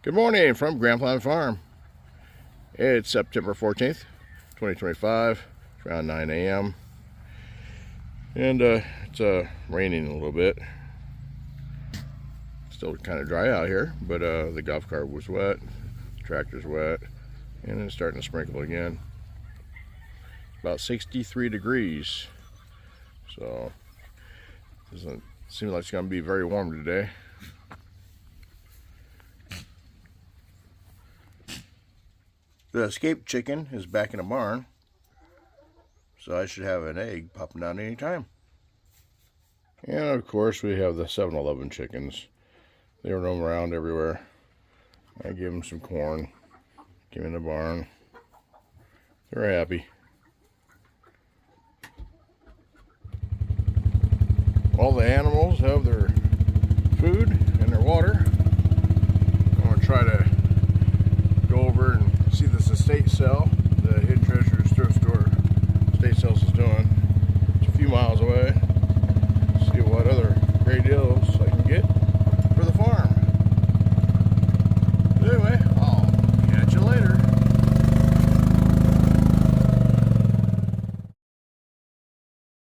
Good morning from Grand Plan Farm. It's September 14th, 2025. It's around 9 a.m. And it's raining a little bit. Still kind of dry out here, but the golf cart was wet, the tractor's wet, and it's starting to sprinkle again. About 63 degrees. So, doesn't seem like it's going to be very warm today. The escaped chicken is back in the barn, so I should have an egg popping out any time. And of course we have the 7-Eleven chickens. They roam around everywhere. I give them some corn, get them in the barn. They're happy. All the animals have their food and their water. I'm going to try to go over and see this estate sell.